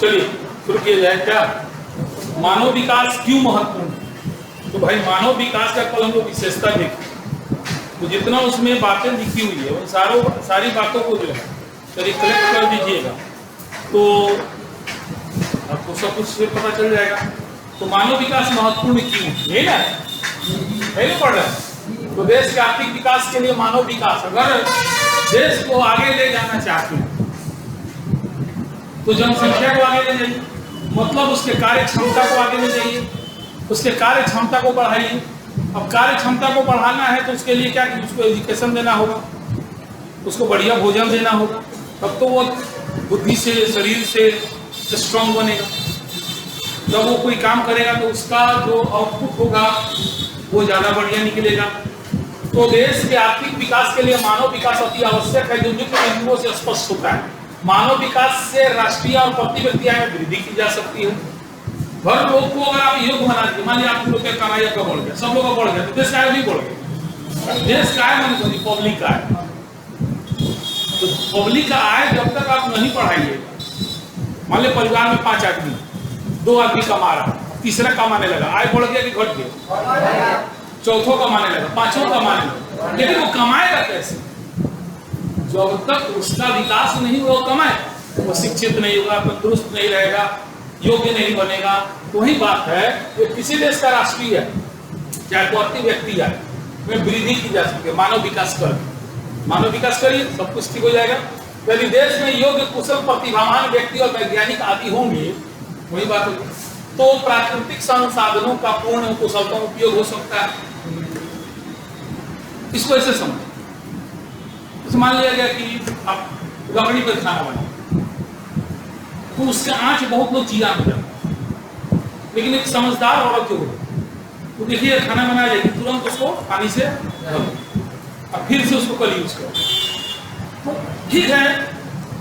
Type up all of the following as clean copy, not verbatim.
चलिए शुरू किया जाए। क्या मानव विकास क्यों महत्वपूर्ण है? तो भाई मानव विकास का कल हम लोग विशेषता देखें तो जितना उसमें बातें लिखी हुई है उन सारी बातों को जो है चलिए कलेक्ट कर दीजिएगा तो आपको सब कुछ फिर पता चल जाएगा। तो मानव विकास महत्वपूर्ण क्यों है ना, नहीं पढ़ रहे हैं। तो देश के आर्थिक विकास के लिए मानव विकास, अगर देश को आगे ले जाना चाहते हैं तो जनसंख्या को आगे ले जाइए, मतलब उसके कार्य क्षमता को आगे ले जाइए, उसके कार्य क्षमता को बढ़ाइए। अब कार्य क्षमता को बढ़ाना है तो उसके लिए क्या कि उसको एजुकेशन देना होगा, उसको बढ़िया भोजन देना होगा, तब तो वो बुद्धि से शरीर से स्ट्रांग बनेगा। जब वो कोई काम करेगा तो उसका जो आउटपुट होगा वो ज़्यादा बढ़िया निकलेगा। तो देश के आर्थिक विकास के लिए मानव विकास अति आवश्यक है, जो निम्न बिंदुओं से स्पष्ट होता है। मानव विकास से राष्ट्रीय और प्रति व्यक्ति आय में वृद्धि की जा सकती है। हर लोग को अगर आप योग्य बना दीजिए, मान लीजिए आप लोग का कमाई आपका बढ़ गया, सब लोग का बढ़ गया, तो देश का आय नहीं बढ़ गया। देश का आय माने पब्लिक का आय, तो पब्लिक का आय जब तक आप नहीं बढ़ाइए, मान लीजिए परिवार में 5 आदमी, 2 आदमी कमा रहा, तीसरा कमाने लगा, आय बढ़ गया कि घट गया? चौथों कमाने लगा, पांचों कमाने लगा, लेकिन वो कमाएगा कैसे? जब तक उसका विकास नहीं हुआ कमाए, वो शिक्षित नहीं होगा, तंदुरुस्त नहीं रहेगा, योग्य नहीं बनेगा। तो वही बात है कि किसी देश का राष्ट्रीय है चाहे प्रति व्यक्ति है में वृद्धि की जा सकती है। मानव विकास करिए, सब कुछ ठीक हो जाएगा। यदि देश में योग्य कुशल प्रतिभावान व्यक्ति और वैज्ञानिक आदि होंगे, वही बात होगी, तो प्राकृतिक संसाधनों का पूर्ण कुशलता उपयोग हो सकता है। इसको ऐसे समझ, मान लिया गया कि आप लकड़ी पर खाना बनाए तो उसका आंच बहुत लोग जीरा हो जाता है, लेकिन एक समझदार औरत जो हो तो देखिए खाना बना जाएगी, तुरंत उसको पानी से और फिर से उसको कल यूज करो। तो ठीक है,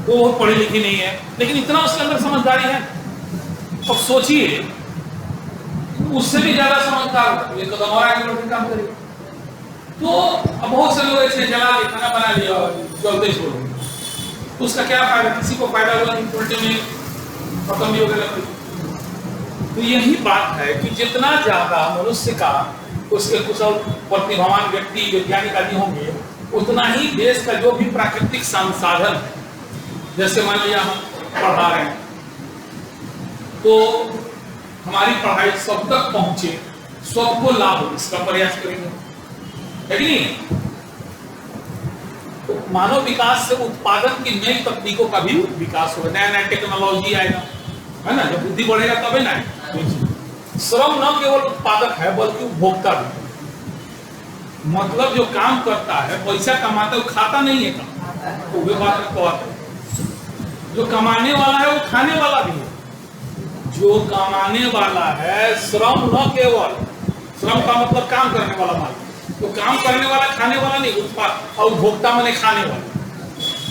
वो पढ़ी लिखी नहीं है, लेकिन इतना उसके अंदर समझदारी है। अब सोचिए उससे भी ज्यादा समझदार होता है, कदम और आगे काम करेगा। तो अब बहुत से लोग ऐसे जला के खाना बना लिया और जलते छोड़ दिया, तो उसका क्या फायदा? किसी को फायदा हुआ नहीं, उल्टे में खत्म भी हो गया लकड़ी। तो यही बात है कि जितना ज्यादा मनुष्य का उसके कुशल प्रतिभावान व्यक्ति वैज्ञानिक आदि होंगे, उतना ही देश का जो भी प्राकृतिक संसाधन है, जैसे मान लिया हम पढ़ा रहे हैं तो हमारी पढ़ाई सब तक पहुंचे, सबको लाभ हो, इसका प्रयास करेंगे, है कि नहीं? तो मानव विकास से उत्पादन की नई तकनीकों का भी विकास होगा, नया नया टेक्नोलॉजी आएगा, है ना? जब बुद्धि बढ़ेगा तभी ना। श्रम न केवल उत्पादक है बल्कि उपभोक्ता भी, मतलब जो काम करता है पैसा कमाता है, वो खाता नहीं है काम, तो वे बात है। जो कमाने वाला है वो खाने वाला भी है। जो कमाने वाला है श्रम न केवल, श्रम का मतलब काम करने वाला मालिक, तो काम करने वाला खाने वाला नहीं, उत्पाद और उपभोक्ता माने खाने वाला।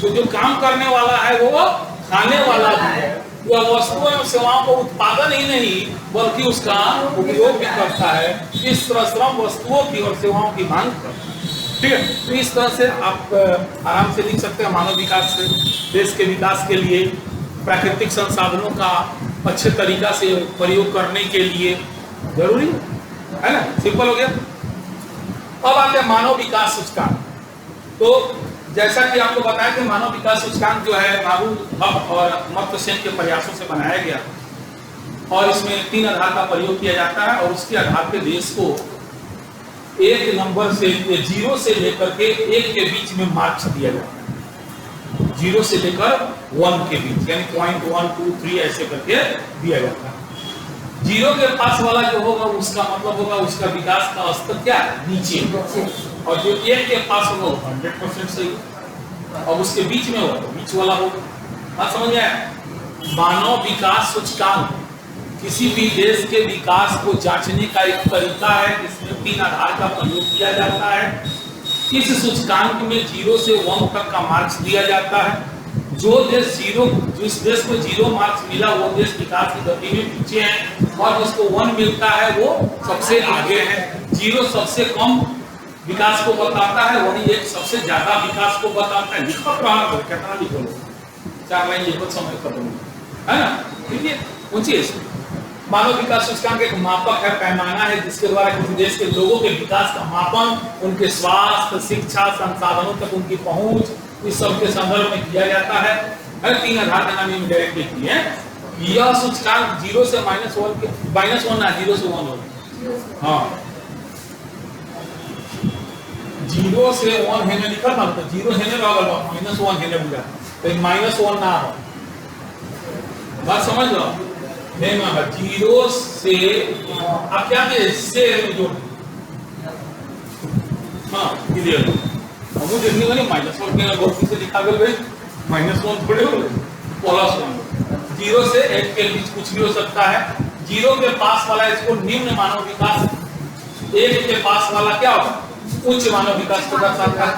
तो जो काम करने वाला है वो खाने वाला भी है, वह वस्तुओं एवं सेवाओं को उत्पादन ही नहीं बल्कि उसका उपयोग भी करता है। इस तरह श्रम वस्तुओं की और सेवाओं की मांग करता है। ठीक है, तो इस तरह से आप आराम से लिख सकते हैं। मानव विकास से देश के विकास के लिए प्राकृतिक संसाधनों का अच्छे तरीका से प्रयोग करने के लिए जरूरी है ना, सिंपल हो गया। अब आते हैं मानव विकास सूचकांक। तो जैसा कि आपको बताया कि मानव विकास सूचकांक जो है नारू हब और अमर्त्य सेन के प्रयासों से बनाया गया, और इसमें 3 आधार का प्रयोग किया जाता है, और उसके आधार पे देश को 1 नंबर से 0 से लेकर के 1 के बीच में मार्क्स दिया जाता है। 0 से लेकर 1 के बीच, यानी 0.1, 2, 3 ऐसे करके दिया जाता है। 0 के पास वाला जो होगा उसका मतलब होगा उसका विकास का स्तर क्या नीचे, और जो 1 के पास होगा 100% सही, और उसके बीच में होगा तो बीच वाला होगा। बात समझ में आया? मानव विकास सूचकांक किसी भी देश के विकास को जांचने का एक तरीका है, जिसमें 3 आधार का प्रयोग किया जाता है। इस सूचकांक में 0 से 1 तक का मार्क्स दिया जाता है। जिस देश को 0 मार्क्स मिला वो देश विकास की गति में पीछे है, और जिसको 1 मिलता है वो सबसे आगे है। 0 सबसे कम विकास को बताता है, वही 1 सबसे ज्यादा विकास को बताता है। लिखो कितना लिखो, 4 लाइन लिखो, समय खत्म। है ना। देखिए ऊंची मानव विकास सूचकांक एक मापक है, पैमाना है जिसके द्वारा किसी देश के लोगों के विकास का मापन, उनके स्वास्थ्य, शिक्षा, संसाधनों तक उनकी पहुंच, इस सब के संदर्भ में किया जाता है। हर 3 आधार का नाम में डायरेक्टली किए हैं। यह सूचकांक 0 से -1 के -1 ना 0 से 1 हो। हाँ 0 से 1 है लिखा था तो 0 है ना लगल -1 है मिला तो -1 ना हो। बात समझ लो नहीं मां 0 से आप क्या के से जो हाँ क्लियर अब मुझे नहीं वाली -1 के गलती से लिखा गया भाई -1 थोड़े हो +1 0 से 1 के बीच कुछ भी हो सकता है। 0 के पास वाला इसको निम्न मानव विकास, 1 के पास वाला क्या होगा उच्च मानव विकास को दर्शाता है।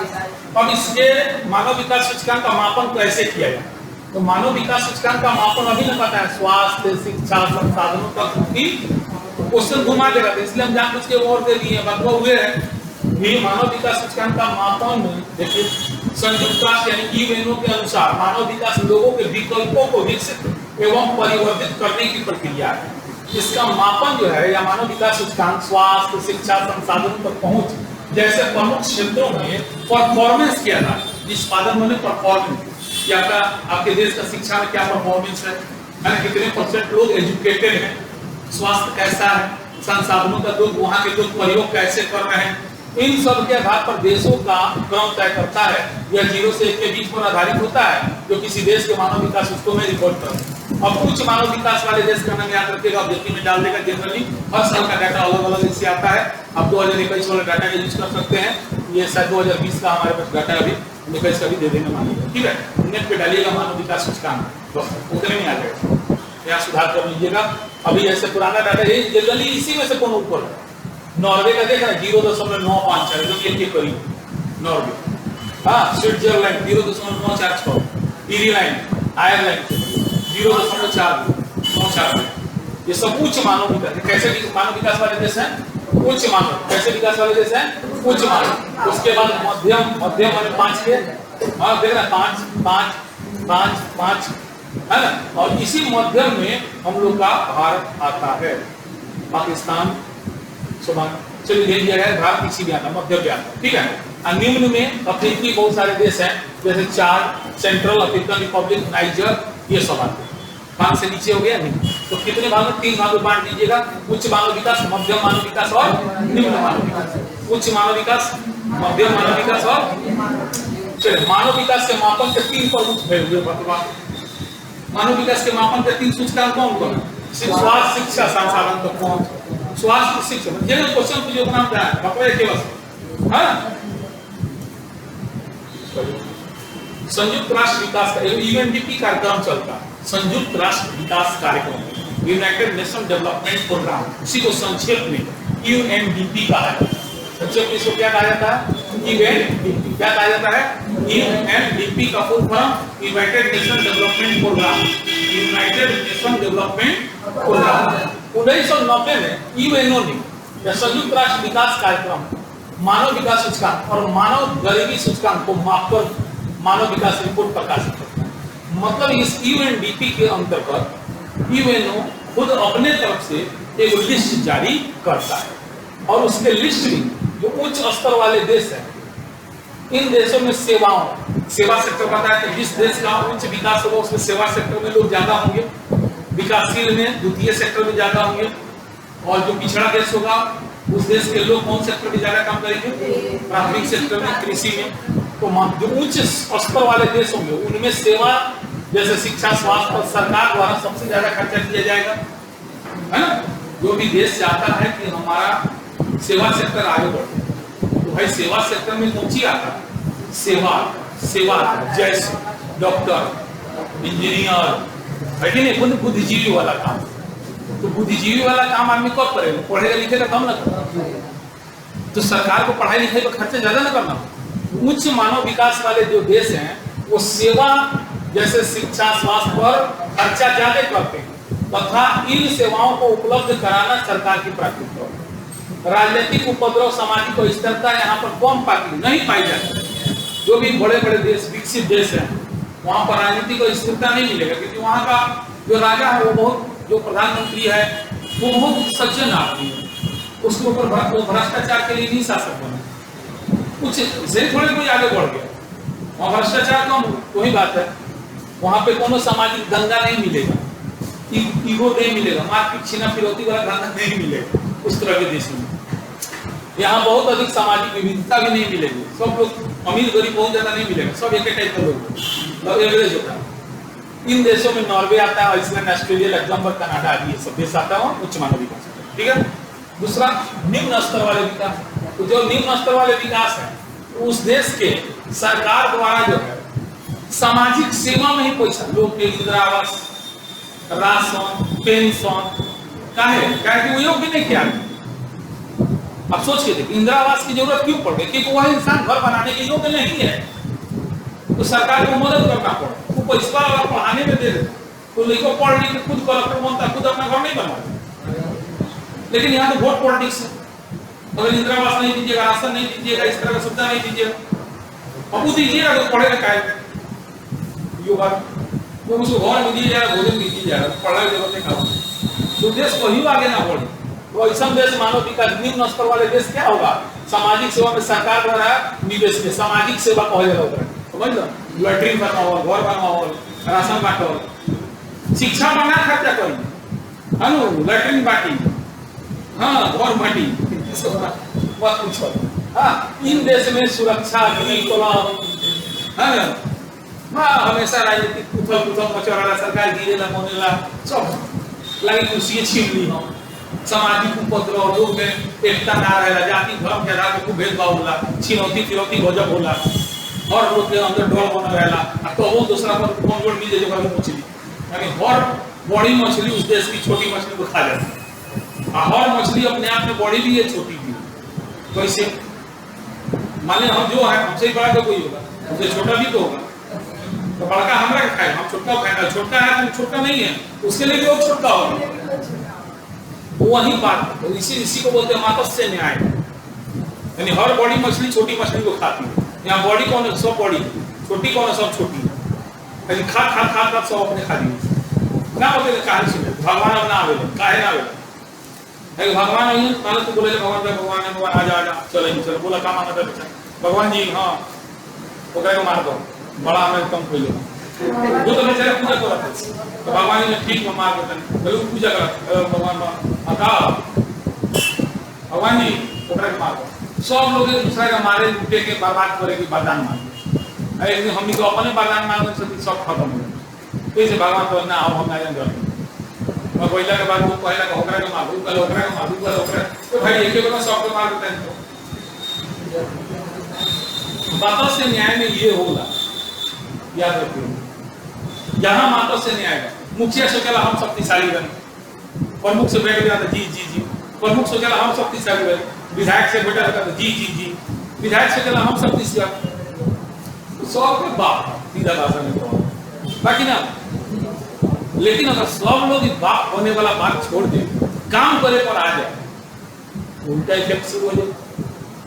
अब इसके मानव विकास सूचकांक का मापन कैसे किया जाए, तो मानव विकास सूचकांक का मापन अभी न पता है, स्वास्थ्य, शिक्षा, संसाधनों तक की क्वेश्चन घुमा देगा, इसलिए हम जान के और दे दिए बदलाव हुए हैं। ये मानव विकास सूचकांक का मापन देखिए संयुक्त राष्ट्र यानी यूएनओ के अनुसार मानव विकास लोगों के विकल्पों को विकसित एवं परिवर्तित करने की प्रक्रिया है। इसका मापन जो है या मानव विकास सूचकांक स्वास्थ्य, शिक्षा, संसाधनों तक पहुंच जैसे प्रमुख क्षेत्रों में परफॉर्मेंस किया था। निष्पादन में परफॉर्मेंस क्या का आपके देश का शिक्षा में क्या परफॉर्मेंस है ना, कितने % लोग एजुकेटेड हैं, स्वास्थ्य कैसा है, संसाधनों का लोग वहां के लोग प्रयोग कैसे कर रहे हैं, इन सब के आधार पर देशों का क्रम तय करता है। यह 0 से 1 के बीच पर आधारित होता है जो किसी देश के मानव विकास उसको में रिपोर्ट करता है। अब उच्च मानव विकास वाले देश का नाम याद रखिएगा, ऑब्जेक्टिव में डाल देगा। जनरली हर साल का डाटा अलग अलग इससे आता है। आप 2021 वाला डाटा यूज कर सकते हैं, ये शायद 2020 का हमारे पास डाटा अभी 21 का भी दे देना मानिएगा, ठीक है। नेट पे डालिएगा मानव विकास सूचकांक, बस उतने में आ जाएगा, यहाँ सुधार कर लीजिएगा। अभी ऐसे पुराना डाटा है जनरली इसी में से कौन ऊपर है, नॉर्वे का देखा 0.954 एकदम 1 के करीब नॉर्वे। हाँ स्विट्जरलैंड 0.946, इरीलैंड आयरलैंड 0.494। ये सब उच्च मानव विकास, कैसे मानव विकास वाले देश हैं, उच्च मानव, कैसे विकास वाले देश हैं, उच्च मानव। उसके बाद मध्यम, मध्यम माने 5 के, हाँ देख रहे 5 5 5 5 है ना। और इसी मध्यम में हम लोग का भारत आता है, पाकिस्तान चलिए दे दिया गया, भारत इसी में आता, मध्य में आता, ठीक है। निम्न में अफ्रीकी बहुत सारे देश हैं जैसे चाद, सेंट्रल अफ्रीकन रिपब्लिक, नाइजर, ये सब आते हैं। 5 से नीचे हो गया नहीं, तो कितने भाग में 3 भाग में बांट दीजिएगा, उच्च मानव विकास, मध्यम मानव विकास और निम्न मानव विकास। उच्च मानव विकास, मध्यम मानव विकास और चलिए मानव विकास के मापन के 3 प्रमुख मानव विकास के मापन के 3 सूचकांक कौन, स्वास्थ्य, शिक्षा, संसाधन तक पहुंच, स्वास्थ्य, शिक्षा जनरल क्वेश्चन को जो नाम जाए बकरे केवल। हाँ संयुक्त राष्ट्र विकास का यूएनडीपी कार्यक्रम चलता है, संयुक्त राष्ट्र विकास कार्यक्रम, यूनाइटेड नेशन डेवलपमेंट प्रोग्राम, उसी को संक्षेप में यूएनडीपी कहा जाता है। संक्षेप में इसको क्या कहा जाता है, यूएनडीपी। क्या कहा जाता है, यूएनडीपी का full form united nation development programme, united nation development programme. 1990 में यूएनओ ने या संयुक्त राष्ट्र विकास कार्यक्रम मानव विकास सूचकांक और मानव गरीबी सूचकांक को मापकर मानव विकास रिपोर्ट प्रकाशित करता है। मतलब इस यूएनडीपी के अंतर्गत यूएनओ खुद अपने तरफ से एक लिस्ट जारी करता है और उसके लिस्ट में जो उच्च स्तर वाले देश हैं, इन देशों में सेवा सेक्टर बताया कि जिस देश का उच्च विकास होगा उसमें सेवा सेक्टर में लोग ज्यादा होंगे, विकासशील में द्वितीय सेक्टर में ज्यादा होंगे, और जो पिछड़ा देश होगा उस देश के लोग कौन सेक्टर में ज्यादा काम करेंगे, प्राथमिक सेक्टर में, कृषि में। तो जो उच्च स्तर वाले देश होंगे उनमें सेवा जैसे शिक्षा, स्वास्थ्य सरकार द्वारा सबसे ज्यादा खर्चा किया जाएगा, है ना। जो भी देश चाहता है कि हमारा सेवा सेक्टर आगे बढ़े, तो भाई सेवा सेक्टर में कौन सी आता है, सेवा जैसे डॉक्टर, इंजीनियर, है कि नहीं, बुद्धिजीवी वाला काम। तो बुद्धिजीवी वाला काम आदमी कब करेगा, पढ़ेगा लिखेगा कम ना करेगा। तो सरकार को पढ़ाई लिखाई पर खर्चा ज्यादा ना करना। उच्च मानव विकास वाले जो देश हैं वो सेवा जैसे शिक्षा, स्वास्थ्य पर खर्चा ज्यादा करते हैं तथा इन सेवाओं को उपलब्ध कराना सरकार की प्राथमिकता है। राजनीतिक उपद्रव, सामाजिक अस्थिरता यहाँ पर कम नहीं पाई जाती। जो भी बड़े बड़े देश, विकसित देश हैं, वहां पर राजनीतिक स्थिरता नहीं मिलेगा, क्योंकि वहां का जो राजा है वो बहुत, जो प्रधानमंत्री है वो बहुत सज्जन आदमी है, उसके ऊपर वो भ्रष्टाचार के लिए नहीं शासक बना, कुछ से थोड़े कोई आगे बढ़ गया। वहाँ भ्रष्टाचार कम, वही बात है, वहाँ पे कोनो सामाजिक दंगा नहीं मिलेगा, ईगो नहीं मिलेगा, मारपीट छीना फिरौती वाला धंधा नहीं मिलेगा उस तरह के देश में। यहाँ बहुत अधिक सामाजिक विविधता भी नहीं मिलेगी, सब लोग अमीर गरीब बहुत ज्यादा नहीं मिलेगा, सब एक टाइप का लोग एवरेज होता है। इन देशों में नॉर्वे आता है, आइसलैंड, ऑस्ट्रेलिया, लग्जमबर्ग, कनाडा आदि ये सब देश आता है उच्च मानव विकास। ठीक है। दूसरा निम्न स्तर वाले विकास, तो जो निम्न स्तर वाले विकास है उस देश के सरकार द्वारा जो है सामाजिक सेवा में ही पैसा, लोग के इंदिरा आवास, राशन, पेंशन काहे कि वो योग्य नहीं किया। अब सोच के देखिए इंदिरा आवास की जरूरत क्यों पड़ गई, क्योंकि वह इंसान घर बनाने के योग्य नहीं है, तो सरकार को मदद करना पड़ा, वो पैसा अगर पढ़ाने में दे दे तो लड़कों पढ़ लिख के खुद कलेक्टर बनता, खुद अपना घर नहीं बनवाता। लेकिन यहाँ तो वोट पॉलिटिक्स है, अगर इंदिरा आवास नहीं दीजिएगा, राशन नहीं दीजिएगा, इस तरह का सुविधा नहीं दीजिएगा, अब दीजिएगा तो पढ़ेगा काय युवा, वो उसको घर में दिया जाएगा, भोजन भी दिया जाएगा, पढ़ाई जरूरत नहीं करो, तो देश कहीं आगे ना बढ़े। तो ऐसा देश मानव विकास निम्न स्तर वाले देश क्या होगा, सामाजिक सेवा में सरकार द्वारा निवेश में सामाजिक सेवा कहल जाता है, समझ लो, लैट्रिन बनाओ, घर बनाओ, राशन बांटो, शिक्षा बना खर्चा करी, है नो, लैट्रिन बांटी, हाँ घर बांटी, मत पूछो। हाँ, इन देश में सुरक्षा नहीं तो है ना, हमेशा राजनीतिक उथल मचौड़ा, सरकार गिरेला मोनेला सब लगे कुर्सी छीन ली हम, सामाजिक उपद्रव, लोग में एकता ना रहेला, जाति धर्म के आधार पर खूब भेदभाव होला, छिनौती फिरौती गजब होला, और लोग के अंदर डर बना रहेला, तो वो दूसरा पर कमजोर मिल जाए जो मछली, यानी हर बड़ी मछली उस देश की छोटी मछली को खा जाती है, हर मछली अपने आप में बड़ी भी है छोटी भी है। तो ऐसे मान लें हम जो है हमसे बड़ा तो कोई होगा, हमसे छोटा भी तो होगा, तो बड़का हमरा के खाए, हम छोटा खाएगा, छोटा है तो छोटा नहीं है उसके लिए भी वो छोटा होगा, वही बात। तो इसी को बोलते हैं मत्स्य न्याय, यानी हर बड़ी मछली छोटी मछली को खाती है, यहाँ बड़ी कौन है, सब बड़ी, छोटी कौन है, सब छोटी है, यानी खा खा खा खा सब अपने खा ली ना बोले कहानी सुने भगवान अब ना आवे काहे ना आवे, भगवान नहीं मानो तो बोले भगवान आजा चलो बोला काम आना था भगवान जी, हाँ वो कहेगा मार दो, बड़ा हमें कम खोलो, वो तो बेचारे पूजा करते, तो भगवान ने ठीक में मार देते, बोले पूजा कर भगवान हटा भगवान जी ओकरा के मार दो, सब लोग एक दूसरे का मारे लूटे के बर्बाद करे के वरदान मांगे, एक दिन हमनी को अपने वरदान मांगने से सब खत्म हो गया, तो इसे भगवान तो ना आओ हम ना जान और कोयला के बाद वो कोयला का ओकरा के मार, कल ओकरा के मार, कल ओकरा, तो भाई एक एक को सब के मार देते हैं। बातों से न्याय में ये होगा, याद रखिए, यहाँ मातों से न्याय है, मुखिया सोचेला हम शक्तिशाली बने, प्रमुख से बैठ गया था जी जी जी, प्रमुख सोचेला हम शक्तिशाली बने, विधायक से बैठा था जी जी जी, विधायक सोचेला हम शक्तिशाली, सब के बाप सीधा भाषा में कहो, बाकी ना। लेकिन अगर सब लोग बाप होने वाला बात छोड़ दे, काम करे पर आ जाए, उल्टा इफेक्ट शुरू हो जाए,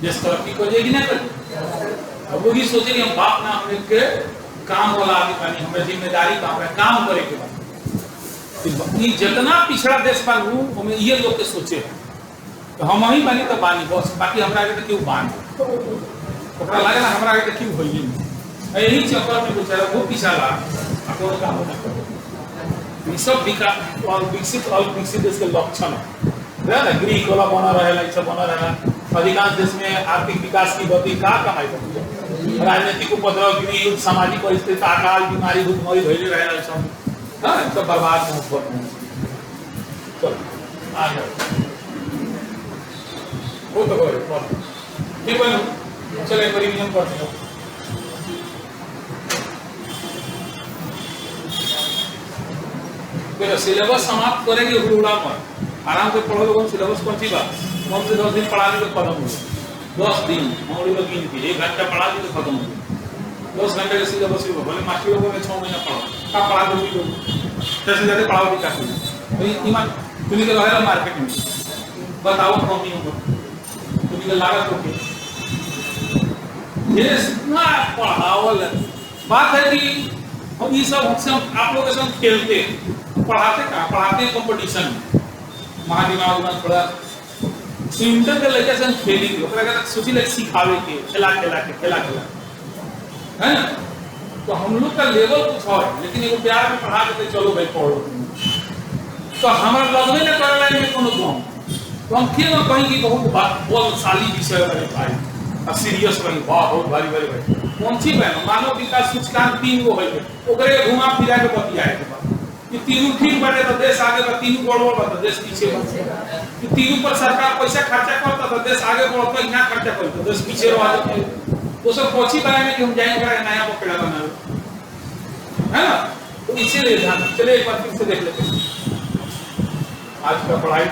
जिस तरक्की को जाएगी ना करें, अब लोग ही सोचे कि हम बाप ना हमने के काम वाला आदमी पानी, हमें जिम्मेदारी काम करे के बाद जितना पिछड़ा देश बानू हमें ये लोग के सोचे, तो हम ही बानी तो बानी बस, बाकी हमरा के क्यों बानी, ओकरा लगे ना हमरा के क्यों होइए, यही चक्कर में बेचारा वो पिछड़ा अपन काम होता है। सब विकास और विकसित देश के लक्षण है ना, गृह कोला बना रहेला, ई सब बना रहेला, अधिकांश देश में आर्थिक विकास की गति का कमाई करती है, राजनीतिक उपद्रव, गृह, सामाजिक परिस्थिति, अकाल, बीमारी, भूखमरी भइले रहेला, सब हां सब बर्बाद होत है। चलो आगे वो तो बोल ठीक है, चलो एक रिवीजन करते हैं। फिर सिलेबस समाप्त करेंगे, हुड़ुड़ा पर आराम से पढ़ो लोगों, सिलेबस कौन सी बात, कौन से 10 दिन पढ़ा दी तो खत्म हो गया, 10 दिन हम लोग गिन के 1 घंटा पढ़ा दी तो खत्म हो गया, 10 घंटे का सिलेबस ही बोले मास्टर लोगों ने 6 महीना पढ़ा, का पढ़ा दो भी लोग जैसे जैसे पढ़ाओ भी काफी, तो ईमान तुम्हें के रहेला मार्केट में बताओ कमी होगा, तुम्हें के लागत होगी, ये इतना पढ़ावल बात है कि हम ये सब हम आप लोग के साथ खेलते हैं, पढ़ाते कहाँ, पढ़ाते कंपटीशन में महादिमाग में थोड़ा स्विमिंग के लड़के से खेली के ओकरा के सोची ले सिखावे के खेला है ना। तो हम लोग का लेवल कुछ और है, लेकिन एगो प्यार में पढ़ा देते चलो भाई पढ़ो। तो हमारा लगवे न करे लाइन में कोनो काम, तो हम क्यों ना कहीं की बहुत बलशाली विषय रहे भाई, अब सीरियस रही बहुत भारी भाई कौन सी बहन मानव विकास सूचकांक 3 गो है, ओकरे घुमा फिरा के बतियाए के बाद कि तीनों ठीक बने तो देश आगे बढ़, तीनों गड़बड़ बा तो देश पीछे बढ़, कि तीनों पर सरकार पैसा खर्चा करता तो देश आगे बढ़ता, यहाँ खर्चा करता तो देश पीछे रह जाता। तो सब कोची बनाने कि हम जाएंगे नया पकड़ा बनावे, है ना। तो इसीलिए ध्यान, चलिए एक बार फिर से देख लेते हैं आज का पढ़ाई।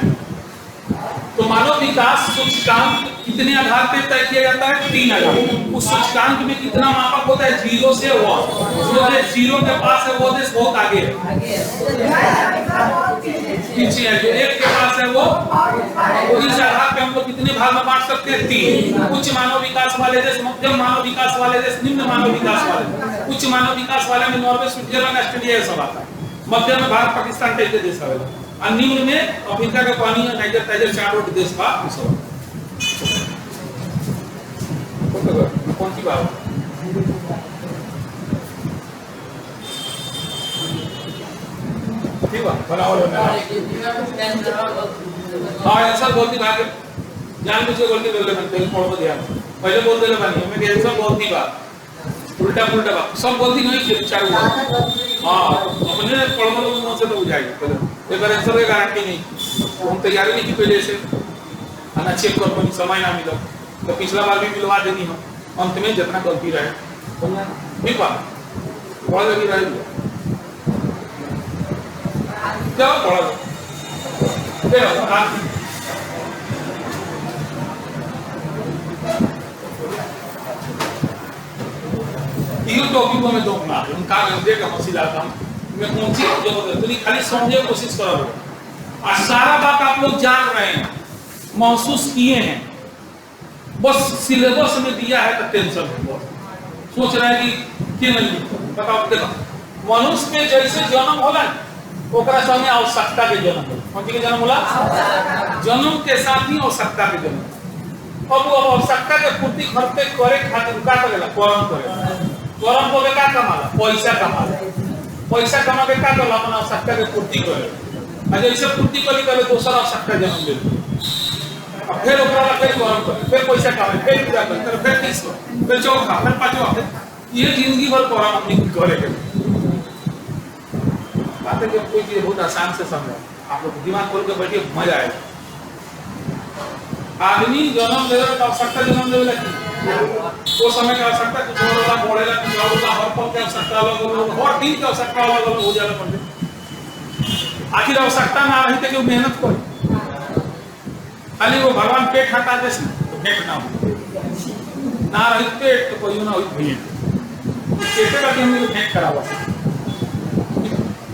तो मानव विकास सूचकांक कितने आधार पे तय किया जाता है? 3 आधार। उस सूचकांक में कितना मापक होता है? 0 से 1। जो देश 0 के पास है वो देश बहुत आगे है, पीछे है। जो 1 के पास है वो, तो इस आधार पे हम लोग कितने भाग में बांट सकते हैं? 3। उच्च मानव विकास वाले देश, मध्यम मानव विकास वाले देश, निम्न मानव विकास वाले। उच्च मानव विकास वाले में नॉर्वे, स्विट्जरलैंड, ऑस्ट्रेलिया ये सब आता है। मध्यम में भारत, पाकिस्तान टाइप के देश आवेला, और निम्न में अफ्रीका का पानी है, नाइजर, टाइजर, चार देश का सब। कौन सी बात ठीक है बराबर है। हाँ आंसर बोलती भाग जान बुझे बोलती बोले मैं पहले पढ़ो ध्यान पहले बोल देले बानी मैं आंसर बोलती बात उल्टा पुल्टा बात सब बोलती नहीं फिर चार हां अपने पढ़ो लोग मुंह से तो बुझाएगा पहले एक बार आंसर की गारंटी नहीं, हम तैयारी नहीं की पहले से आना चेक कर कोई समय ना मिला तो पिछला बार भी मिलवा देनी हम अंत में जितना गलती रहे ठीक बात पढ़ लगी रही क्या पढ़ा तीन टॉपिक में दो ना उनका देगा मसीला का मैं कौन सी जरूरत है खाली समझने की कोशिश कर रहा हूं और सारा बात आप लोग जान रहे हैं महसूस किए हैं, बस सिलेबस में दिया है तो टेंशन है बस सोच रहे हैं कि क्यों नहीं बताओ। देखो मनुष्य के जैसे जन्म होला ओकरा संगे आवश्यकता के जन्म होला, कौन के जन्म होला? जन्म के साथ ही आवश्यकता के जन्म। अब वो आवश्यकता के पूर्ति खर्चे करे खातिर का करेला? कर्म करेला। कर्म को का कमाला? पैसा कमाला। पैसा कमा के का करला? अपना आवश्यकता के पूर्ति करे। आ जैसे पूर्ति करी करे दूसरा आवश्यकता जन्म ले अब फिर ओकरा फिर कर्म करे, फिर पैसा कमाए, फिर पूजा करे, फिर तीसरा, फिर चौथा, फिर पांचवा, ये जिंदगी भर कर्म अपनी करे के। बात है कि कोई चीज बहुत आसान से समझो, आप लोग दिमाग खोल के बैठिए मजा आएगा। आदमी जन्म ले रहा है आवश्यकता जन्म ले लेती वो समय का आवश्यकता कुछ और होगा, बढ़ेगा कुछ और होगा, हर पल की आवश्यकता अलग अलग, हर दिन की आवश्यकता अलग अलग हो जाएगा पड़े। आखिर आवश्यकता ना रही तो क्यों मेहनत करे? खाली वो भगवान पेट हटा दे तो भेंट ना हो, ना रही पेट तो कोई ना हो भेंट, पेटे का हम भेंट करावा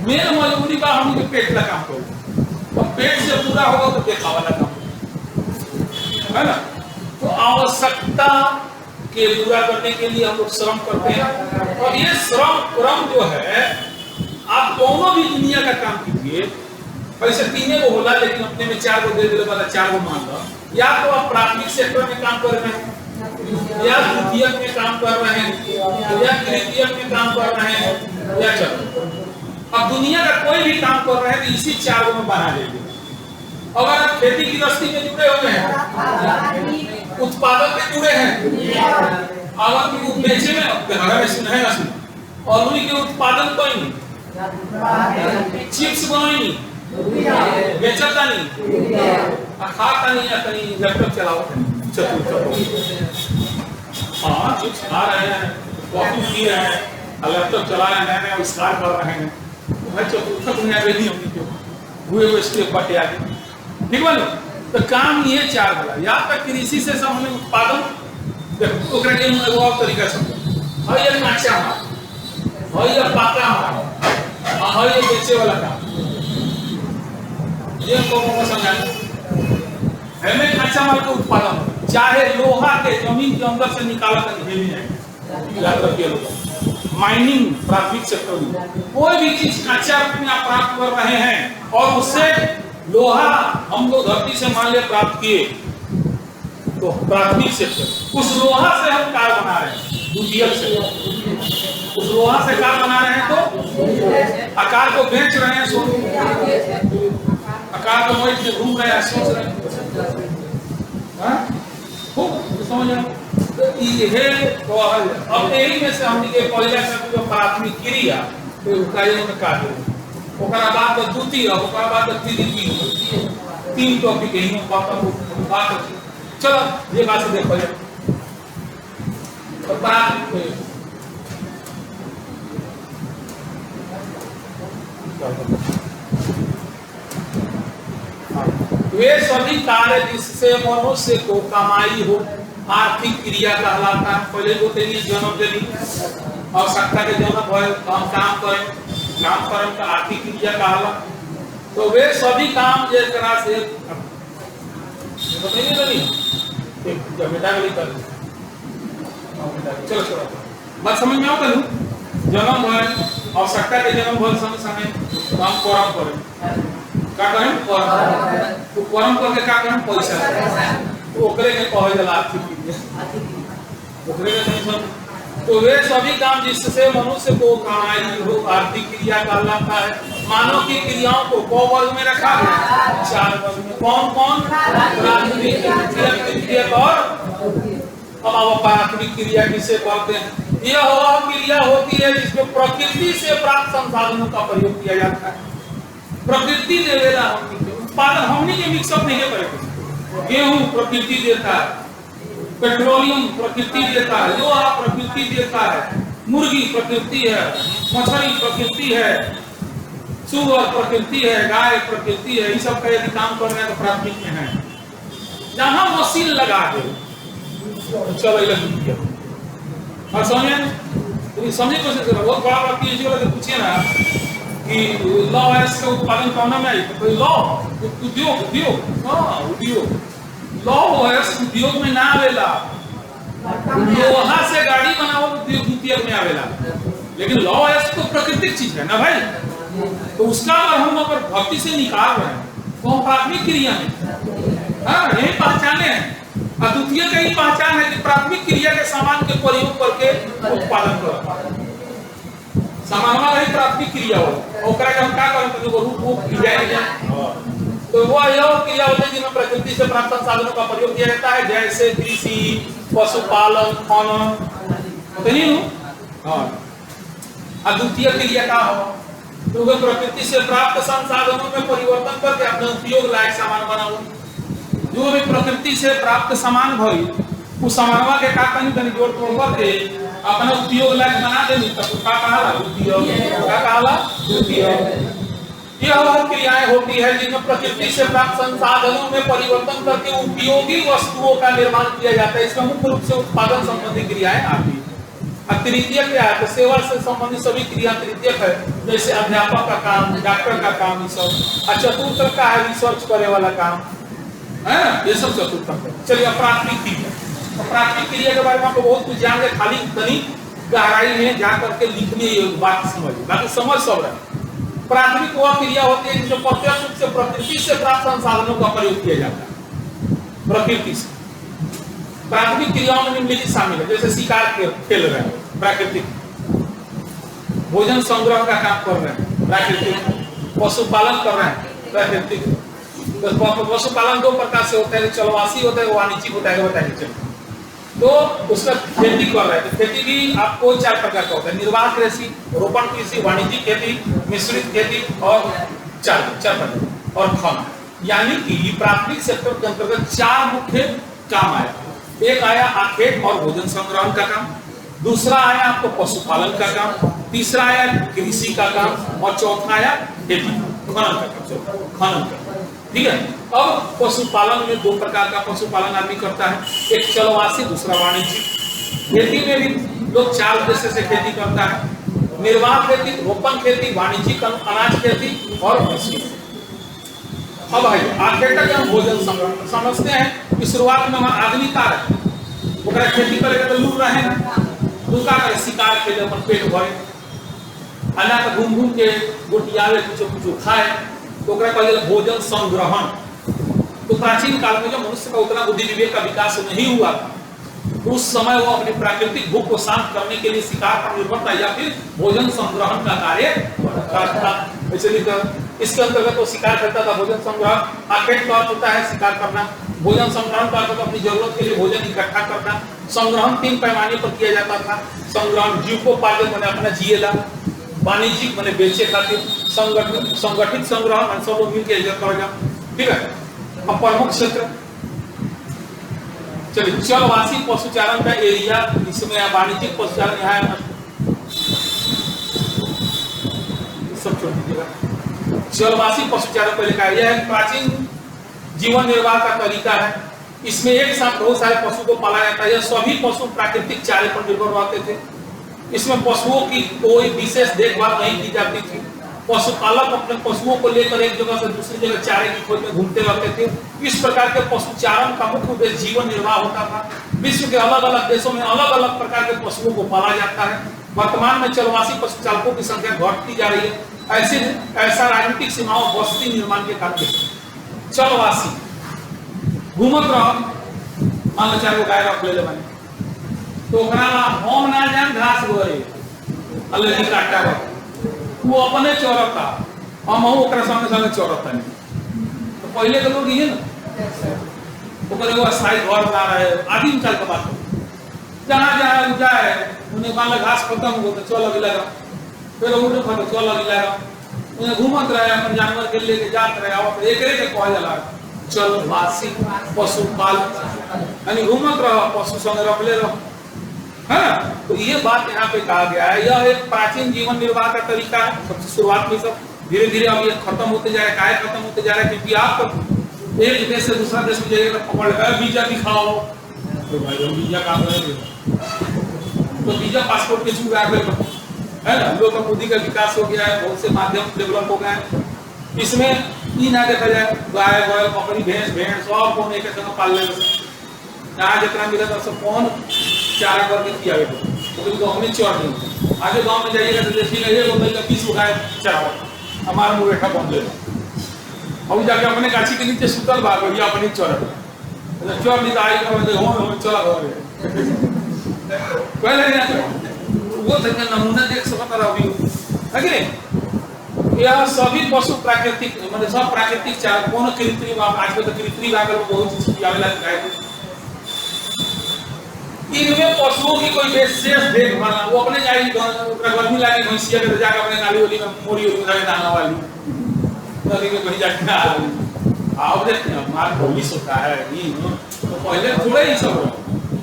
मेन मजबूरी का हम पेट का काम करो और पेट से पूरा होगा तो देखा वाला काम है ना। तो आवश्यकता के पूरा करने के लिए हम लोग श्रम करते हैं और ये श्रम क्रम जो है आप दोनों भी दुनिया का काम कीजिए। वैसे 3 गो होला लेकिन अपने में 4 गो दे दे वाला 4 गो मान लो, या तो आप प्राथमिक सेक्टर में काम कर रहे हैं या द्वितीयक में काम कर रहे हैं या तृतीयक में काम कर रहे हैं या चलो अब दुनिया का कोई भी काम कर रहे हैं तो इसी 4 गो में बना लेंगे। अगर आप खेती की गृहस्थी में जुड़े हुए हैं, उत्पादन में जुड़े हैं, अगर बेचे में अगर सुने ना सुने और उन्हीं के उत्पादन कोई नहीं, चिप्स बनाई नहीं, बेचता नहीं, खाता नहीं या कहीं लैपटॉप चलाओ हाँ चिप्स खा रहे हैं, कॉफी पी रहे हैं, लैपटॉप चला रहे हैं, नए आविष्कार कर रहे हैं, चतुर्थ दुनिया में नहीं होगी क्यों हुए हुए इसके पटे आगे ठीक है ना। तो काम ये 4 वाला या तक कृषि से संबंधित उत्पादन ओकरा के एगो और तरीका समझो है ये कच्चा माल है ये पक्का माल है ये बेचे वाला काम ये को समझाना हमें कच्चा माल का उत्पादन चाहे लोहा के जमीन के अंदर से निकाला तक हेवी है याद रखिए लोग माइनिंग प्राथमिक सेक्टर में कोई भी चीज कच्चा रूप में आप प्राप्त कर रहे हैं और उससे लोहा हम लोग धरती से मान लिया प्राप्त किए, तो प्राथमिक सेक्टर उस लोहा से हम कार बना रहे हैं, द्वितीयक से उस लोहा से कार बना रहे हैं, तो आकार को बेच रहे हैं, आकार को मोहित में घूम रहे हैं, सोच रहे हैं, समझ अब यही में से हमने के पहले जो प्राथमिक क्रिया में काटे ओकरा बाद द्वितीय ओकरा बाद तृतीय तीन टॉपिक यही बात। चलो ये बात से देखो तो वे सभी कार्य जिससे मनुष्य को कमाई हो आर्थिक क्रिया कहलाता है। पहले जो तेरी जन्म देनी आवश्यकता के जन्म भय हम काम करें तो आर्थिक क्रिया कहला। तो वे सभी काम जिस तरह से चलो चलो बात समझ में आओ जन्म भय आवश्यकता के जन्म भय समय समय काम करम करें का करें तो करम करके का करें पैसा ओकरे के कहल जाला आर्थिक क्रिया ओकरे के। तो वे सभी काम जिससे मनुष्य को कमाई हो आर्थिक क्रिया कहलाता है। मानव की क्रियाओं को कौ वर्ग में रखा है? 4 वर्ग में। कौन कौन? प्राथमिक, द्वितीयक और अब प्राथमिक क्रिया किसे कहते हैं? यह वह क्रिया होती है जिसमें प्रकृति से प्राप्त संसाधनों का प्रयोग किया जाता है। प्रकृति देवेला उत्पादन हमने के मिक्सअप नहीं करेगा। गेहूं प्रकृति देता है, पेट्रोलियम प्रकृति देता है, लोहा प्रकृति देता है, मुर्गी प्रकृति है, मछली प्रकृति है, सुअर प्रकृति है, गाय प्रकृति है। ये सब का यदि काम करने का प्राथमिक में है। जहां मशीन लगा दे चलो और समझे कोशिश करो। बहुत बड़ा बात पीएचडी वाला पूछिए ना कि लॉ के उत्पादन कौन में आई तो लॉ उद्योग हाँ उद्योग लॉ उद्योग में ना आवेला। लोहा से गाड़ी बनाओ उद्योग द्वितीयक में आवेला, लेकिन लॉ तो प्राकृतिक चीज है ना भाई। तो उसका अगर हम अगर भक्ति से निकाल रहे हैं तो हम प्राथमिक क्रिया में हाँ यही पहचाने हैं। और द्वितीय का ही पहचान है कि प्राथमिक क्रिया के सामान के प्रयोग करके उत्पादन करो। सामान्य रही प्राथमिक क्रिया हो ओकरा के हम का करते हैं रूप तो वो यह क्रिया होती है जिनमें प्रकृति से प्राप्त संसाधनों का प्रयोग किया जाता है, जैसे कृषि, पशुपालन, खनन नहीं हाँ। द्वितीय क्रिया का हो तो वे प्रकृति से प्राप्त संसाधनों में परिवर्तन करके अपने उपयोग लायक सामान बनाओ। जो भी प्रकृति से प्राप्त सामान भई उस सामानवा के का कहीं जोड़ तोड़ करके अपना उपयोग लायक बना देनी तब का कहला उपयोग का कहला उपयोग। यह वह क्रियाएं होती है जिनमें प्रकृति से प्राप्त संसाधनों में परिवर्तन करके उपयोगी वस्तुओं का निर्माण किया जाता है। इसमें मुख्य रूप से उत्पादन संबंधी क्रियाएं आती है। तृतीय क्या है? तो सेवा से संबंधित सभी क्रिया तृतीय है, जैसे अध्यापक का काम, डॉक्टर का काम, ये सब। चतुर्थ का है रिसर्च करे वाला काम है, ये सब चतुर्थ है। चलिए प्राथमिक क्रिया, तो प्राथमिक क्रिया के बारे में आपको बहुत कुछ जान के खाली तनी गहराई में जा करके लिखने बात समझिए, बाकी समझ सब रहे। प्राथमिक वह क्रिया होती है जिसमें प्रत्यक्ष रूप से प्रकृति से प्राप्त संसाधनों का प्रयोग किया जाता है। प्रकृति से प्राथमिक क्रियाओं में निम्नलिखित शामिल है, जैसे शिकार खेल रहे हैं प्राकृतिक, भोजन संग्रह का काम कर रहे हैं प्राकृतिक, पशुपालन कर रहे हैं प्राकृतिक। पशुपालन 2 प्रकार से होता है, चलवासी होता है, वाणिज्यिक होता है, बताइए। तो उसका खेती कर रहे हैं, खेती भी आपको 4 प्रकार का होता है, निर्वाह कृषि, रोपण कृषि, वाणिज्यिक खेती, मिश्रित खेती और 4 प्रकार और खनन। यानी कि प्राथमिक सेक्टर के अंतर्गत 4 मुख्य काम आया। एक आया आखेट और भोजन संग्रहण का काम, दूसरा आया आपको पशुपालन का काम, तीसरा आया कृषि का काम और चौथा आया खेती खनन का काम, खनन का। ठीक है। अब पशुपालन में 2 प्रकार का पशुपालन आदमी करता है, एक चलवासी, दूसरा वाणिज्यिक। खेती में भी लोग 4 उद्देश्य से खेती करता है, निर्वाह खेती, रोपण खेती, वाणिज्यिक अनाज खेती और कृषि। अब भाई आखेट का भोजन संग्रहण समझते हैं कि शुरुआत में आदमी का खेती करेगा तो लूट रहे हैं, दूसरा का शिकार खेले अपन पेट भरे, अना तो घूम घूम के गोटियावे कुछ खाए, तो ओकरा कहल भोजन संग्रहण। तो प्राचीन काल में जो मनुष्य का उतना बुद्धि विवेक का विकास नहीं हुआ था, उस समय वो अपनी प्राकृतिक भूख को शांत करने के लिए शिकार पर निर्भर था या फिर भोजन संग्रहण का कार्य करता। इसके अंतर्गत वो शिकार करता था। भोजन संग्रह आखेट का अर्थ होता है शिकार करना, भोजन संग्रहण का अर्थ अपनी जरूरत के लिए भोजन इकट्ठा करना। संग्रहण 3 पैमाने पर किया जाता था। संग्रहण जीवकोपार्जन मैंने अपना जिएला, वाणिज्यिक मैंने बेचे खातिर, संगठित संग्रहण सब लोग मिलकर करेगा। ठीक है। अब प्रमुख क्षेत्र चलिए, चलवासी पशुचारण का एरिया, इसमें वाणिज्यिक पशुचारण यहाँ सब छोड़ दीजिएगा। चलवासी पशुचारण पहले का यह एक प्राचीन जीवन निर्वाह का तरीका है। इसमें एक साथ बहुत सारे पशु को पाला जाता है। यह सभी पशु प्राकृतिक चारे पर निर्भर रहते थे। इसमें पशुओं की कोई विशेष देखभाल नहीं की जाती थी। पशुपालक अपने पशुओं को लेकर एक जगह से दूसरी जगह चारे की खोज में घूमते रहते थे। इस प्रकार के पशुचारण का मुख्य उद्देश्य जीवन निर्वाह होता था। विश्व के अलग अलग देशों में अलग अलग प्रकार के पशुओं को पाला जाता है। वर्तमान में चलवासी पशुचालकों की संख्या घटती जा रही है। ऐसा राजनीतिक सीमाओं बस्ती निर्माण के कारण चलवासी घूमत रह, मान लो 4 गाय रख ले बने, तो हम ना जान घास गोरे अलग काटा रख, वो अपने चौरता, हम संगे संगे चौरता नहीं। तो पहले के लोग ये ना स्थायी घर बना रहे, आदिम काल का बात जहाँ जहाँ जाए उन्हें मान लो घास खत्म हो तो चल लगी लगा, फिर उठे खत्म चल लगी लगा, उन्हें घूमत रहे अपन जानवर के लेके जात रहे। और एक के कहा जाला चलवासी पशुपाल, यानी घूमत रहो पशु संग रख ले रहो, है ना। तो ये बात यहाँ पे कहा गया है। यह एक प्राचीन जीवन निर्वाह का तरीका है। सबसे शुरुआत में सब धीरे धीरे अब ये खत्म होते जा रहा है। काय खत्म होते जा रहा है क्योंकि आप एक देश से दूसरा देश में जाइएगा तो पकड़ वीजा दिखाओ, तो भाई वीजा काम तो वीजा पासपोर्ट के थ्रू है ना। लोग का बुद्धि का विकास हो गया है, बहुत से माध्यम डेवलप हो गए हैं। इसमें ये ना देखा जाए गाय बैल बकरी भैंस भेड़ सब को एक संग पाल ले, जहाँ जितना मिला था सब कौन चारा करके किया गया, तो गाँव में चढ़ नहीं। आगे गाँव में जाइएगा तो देखिएगा 20 गाय चारा हमारा मुँह बन ले, अब जाके अपने गाछी के नीचे सुतल भाग अपने चढ़ चढ़ नहीं आई चला पहले वो नमूना देख सकता रहा है कि नहीं। यह सभी पशु प्राकृतिक मतलब सब प्राकृतिक चार कौन कृत्रिम, आज तो कृत्रिम आकर बहुत चीज आवेला गाय को। इनमें पशुओं की कोई विशेष देखभाल वो अपने जाई गर्मी लागे भैंसिया के जाकर अपने नाली वाली में मोरी में नहाने वाली नदी में कहीं जाके नहा वाली। अब देखते हैं हमारा भविष्य होता है ये तो पहले थोड़ा ही सब।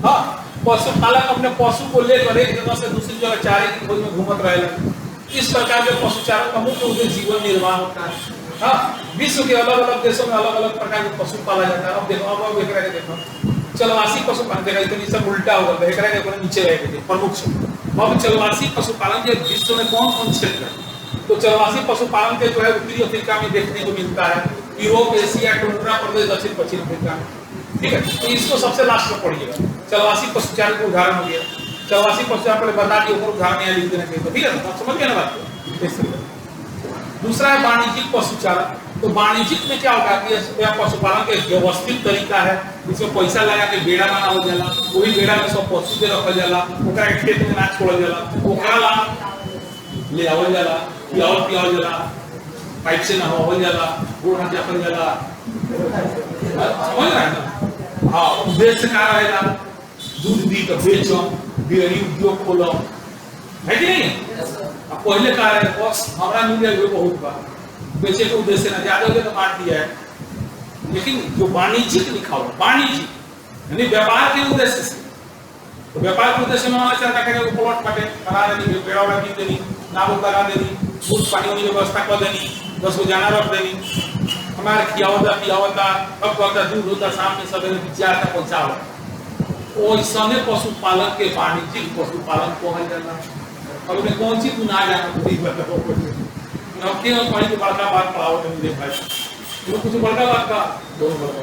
हाँ, पशुपालक अपने पशु को लेकर एक जगह से दूसरी जगह चारे की खोज में घूमत रहे। इस प्रकार के पशुचारण का मुख्य उद्देश्य जीवन निर्वाह होता है। हाँ, विश्व के अलग अलग देशों में अलग अलग प्रकार के पशु पाला जाता है। अब देखो अब एक रह देखो चलवासी पशुपालन देखा तो सब उल्टा होगा, एक रह के नीचे रह गए प्रमुख क्षेत्र। अब चलवासी पशुपालन के विश्व में कौन कौन क्षेत्र है, तो चलवासी पशुपालन के जो है उत्तरी अफ्रीका में देखने को मिलता है, यूरोप, एशिया, टुंड्रा प्रदेश, दक्षिण पश्चिम अफ्रीका में। ठीक है, तो इसको सबसे लास्ट में पढ़िएगा। चलवासी पशुचारण का उदाहरण हो गया। चलवासी पशुचारण पहले बता दिए, उदाहरण यहाँ लिख देना चाहिए। ठीक है ना, समझ गए ना बात को। दूसरा है वाणिज्यिक पशुचारण। तो वाणिज्यिक में क्या होगा कि यह पशुपालन का व्यवस्थित तरीका है। इसमें पैसा लगा के बेड़ा बना हो जाला, वही बेड़ा में सब पशु के रखल जाला, ओकरा खेत में ना छोड़ल जाला, ओकरा ला ले आवल जाला, पियावल जाला, पाइप से नहावल जाला, गोड़ हाथ जापल जाला। समझ रहे हैं ना। हाँ, उद्देश्य क्या रहेगा, दूध दी तो बेचो, डेयरी उद्योग खोलो, है कि नहीं। अब पहले कहा है बस हमारा मिल गया बहुत बार बेचे के उद्देश्य ना ज्यादा हो गया तो मार दिया है। लेकिन जो वाणिज्यिक लिखा हुआ वाणिज्यिक यानी व्यापार के उद्देश्य से, तो व्यापार के उद्देश्य में हमारा चलता करेगा प्लॉट काटे बना देनी, पेड़ा वाला दी देनी, नाबुक लगा देनी, दूध पानी की व्यवस्था कर देनी, 10 को जाना रख देनी, हमारे खियावता कब करता दूध होता शाम में सवेरे बिचाता पहुंचाओ। ओइसने पशुपालन के वाणिज्यिक पशुपालन को है जाना। अब में कौन सी तू ना जाना तो बताओ नौके और पानी के बड़का बात पढ़ाओ तो मुझे भाई वो कुछ बड़का बात का दोनों बड़का।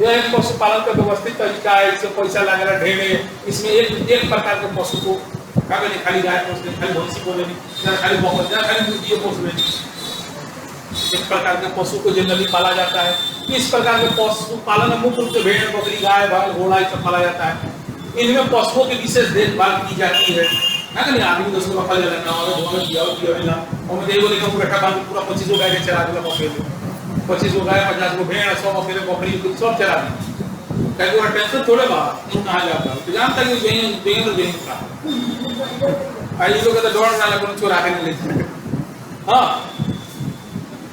यह एक पशुपालन का व्यवस्थित तरीका है। इससे पैसा लगेगा ढेरे, इसमें एक प्रकार के पशु को का कहने खाली गाय पोस लेनी, खाली भैंसी पोस लेनी, खाली बकरी, खाली मुर्गी पोस लेनी। इस प्रकार के पशु को जनरली पाला जाता है। इस प्रकार के पशु पालन में मुख्य रूप से भेड़, बकरी, गाय, बैल, घोड़ा ये सब पाला जाता है। इनमें पशुओं की विशेष देखभाल की जाती है ना। कहीं आदमी दोस्तों को रखा जाता है और धोने दिया ना और मैं देखो लेकर पूरा बांध पूरा 25 गाय के चरा दिया अकेले, 25 गाय, 50 भेड़, 100 अकेले बकरी सब चरा दी। कहीं पूरा टेंशन थोड़े बात तुम कहाँ जाता है, तो जानता कि बेहन का आई लोग तो दौड़ ना लगे चोरा के नहीं लेते। हाँ,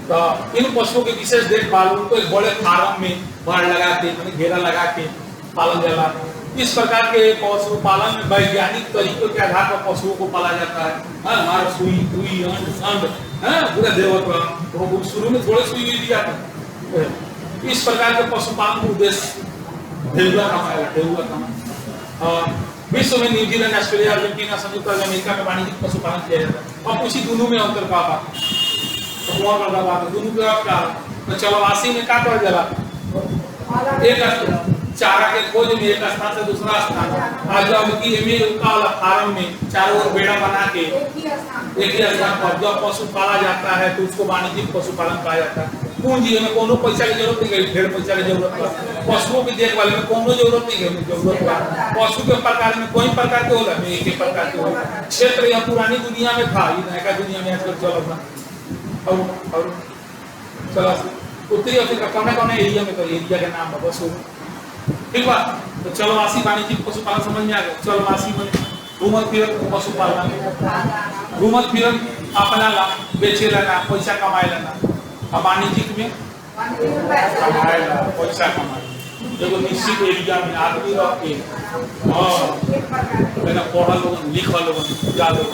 तो इन पशुओं की विशेष देखभाल उनको एक बड़े फार्म में बाढ़ लगा के घेरा लगा के पालन जाला। इस प्रकार के पशु पालन में वैज्ञानिक तरीकों के आधार पर पशुओं को पाला जाता है। हमारा सुई सुई अंड संड पूरा देवत शुरू में थोड़े सुई भी दिया था। इस प्रकार के पशुपालन का उद्देश्य ढेरुआ कमाएगा, ढेरुआ कमाएगा। विश्व में न्यूजीलैंड, ऑस्ट्रेलिया, अर्जेंटीना, संयुक्त राज्य अमेरिका में वाणिज्यिक पशुपालन किया जाता है। अब उसी दोनों में अंतर का बात दोनों के चलवासी में क्या कर जाला एक चारा के खोज में एक स्थान से दूसरा स्थान आज फार्म में चारों ओर बेड़ा बना के एक ही स्थान पर जब पशु पाला जाता है तो उसको वाणिज्यिक पशुपालन कहा जाता है। पूंजी में कोनो पैसा की जरूरत नहीं है, ढेर पैसा की जरूरत है। पशुओं की देखभाल में कोनो जरूरत नहीं है, जरूरत है पशु के प्रकार में कोई प्रकार के होला एक ही प्रकार के होला। क्षेत्र यह पुरानी दुनिया में था, ये नया दुनिया में आजकल चल रहा और चलो उत्तरी अफ्रीका कौन एरिया में तो एरिया का नाम है बस ठीक बात। तो चलवासी वाणिज्यिक पशुपालन समझ में आ गया। चलवासी में घूमत फिरत पशुपालन, घूमत फिरत अपना ला बेचे लेना, पैसा कमाए लेना। अब वाणिज्यिक में कमाए ला पैसा कमाए देखो निश्चित एरिया में आदमी रह के पढ़ल लोग लिखल लोग जा लोग